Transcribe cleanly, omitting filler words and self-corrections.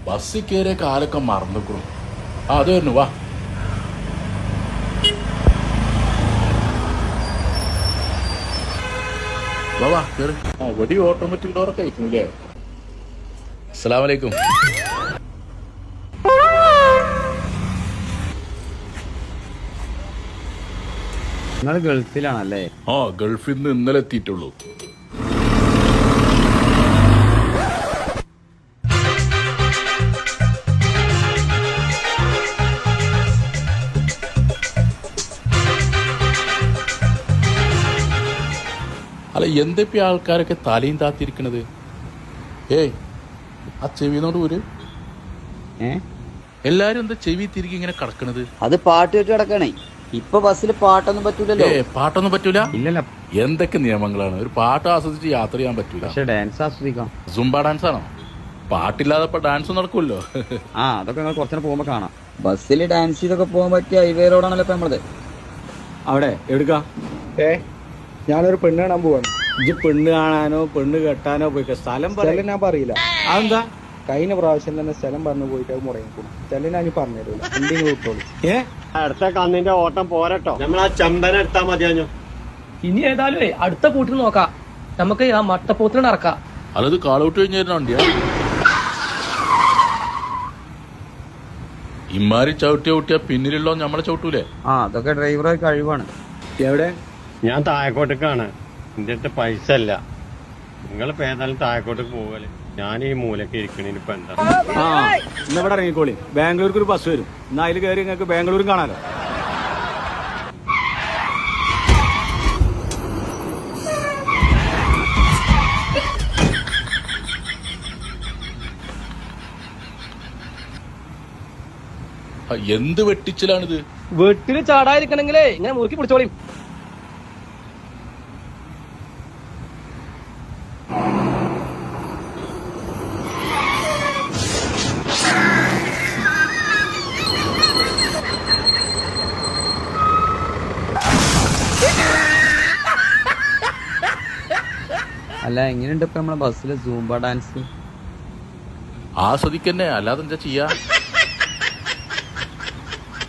ബസ്സിൽ കയറിയ കാലൊക്കെ മറന്നിക്കണം. അത് വരുന്നു വാ. വാ കയറി. വടി ഓട്ടോമാറ്റിക് ഡോറൊക്കെ അയക്കുന്നില്ലേ? അസ്സലാമു അലൈക്കും. നിങ്ങൾ ഗൾഫിലാണല്ലേ? ആ, ഗൾഫിൽ നിന്ന് ഇന്നലെ എത്തിയിട്ടുള്ളൂ. അല്ല, എന്തൊക്കെ ആൾക്കാരൊക്കെ തലയും താത്തിരിക്കണത്? ഏയ്, ആ ചെവിനോട് ഒരു എല്ലാരും എന്താ ചെവി തിരികെ ഇങ്ങനെ കിടക്കണത്? അത് പാട്ട് കേട്ട് കിടക്കണേ. ഇപ്പൊ ബസ്സിൽ പാട്ടൊന്നും പറ്റൂലല്ലോ. പാട്ടൊന്നും പറ്റൂല? ഇല്ലല്ല. എന്തൊക്കെ നിയമങ്ങളാണ്! ഒരു പാട്ട് ആസ്വദിച്ച് യാത്ര ചെയ്യാൻ പറ്റൂല. പക്ഷെ ഡാൻസ് ആസ്വദിക്കാം. സുംബ ഡാൻസ് ആണോ? പാട്ടില്ലാതെ ഇപ്പൊ ഡാൻസ് നടക്കുമല്ലോ. അതൊക്കെ നിങ്ങൾ കുറച്ചു പോകുമ്പോ കാണാം. ബസ്സിൽ ഡാൻസ് ചെയ്തൊക്കെ പോകാൻ പറ്റിയ ഹൈവേ റോഡാണല്ലോ ഇപ്പൊ നമ്മളത്. അവിടെ എടുക്കാം. ഞാനൊരു പെണ്ണ് കാണാൻ പോവാണ്. ഇജ്ജ് പെണ്ണ് കാണാനോ പെണ്ണ് കെട്ടാനോ പോയിക്ക. സ്ഥലം ഞാൻ പറയില്ല. അതെന്താ? കഴിഞ്ഞ പ്രാവശ്യം തന്നെ സ്ഥലം പറഞ്ഞു പോയിട്ട് അത് മുടങ്ങിക്കൂടും. സ്ഥലം ഞാൻ പറഞ്ഞു തരൂല. എന്തെങ്കിലും വിട്ടോളൂ. അടുത്ത കന്നിന്റെ ഓട്ടം പോരട്ടോ. നമ്മൾ ആ ചമ്പന എടുത്താൽ മതിയാഞ്ഞു. ഇനി ഏതായാലും അടുത്ത കൂട്ടിൽ നോക്കാം. നമുക്ക് ആ മട്ടപ്പോത്തിന് നടക്കാം. അല്ലത് കാളൗട്ട് കഴിഞ്ഞായിരുന്നു വണ്ടിയാ. ഇമാരി ചവിട്ടിയാ പിന്നിലുള്ളോ നമ്മളെ ചവിട്ടൂലേ? അതൊക്കെ ഡ്രൈവറെ കഴിവാണ്. എവിടെ? ഞാൻ താഴെക്കോട്ടേക്കാണ്. എന്റെ അടുത്ത് പൈസ ഇല്ല. നിങ്ങൾ ഏതായാലും താഴെക്കോട്ടേക്ക് പോകല്. ഞാൻ ഈ മൂലക്ക് ഇരിക്കണേന് ഇപ്പൊ എന്താ? ഇന്നിവിടെ ഇറങ്ങിക്കോളി. ബാംഗ്ലൂർക്ക് ഒരു ബസ് വരും. എന്നാ അതിൽ കയറി നിങ്ങൾക്ക് ബാംഗ്ലൂരും കാണാലോ. എന്ത് വെട്ടിച്ചിലാണിത്? വീട്ടില് ചാടാതിരിക്കണെങ്കിലേ ഇങ്ങനെ മുറുക്കി പിടിച്ചോളി. അല്ല, എങ്ങനെയുണ്ട് ഇപ്പൊ നമ്മളെ ബസ്സിലെ സൂംബ ഡാൻസ്? ആസ്വദിക്കന്നെ, അല്ലാതെ എന്താ ചെയ്യാ?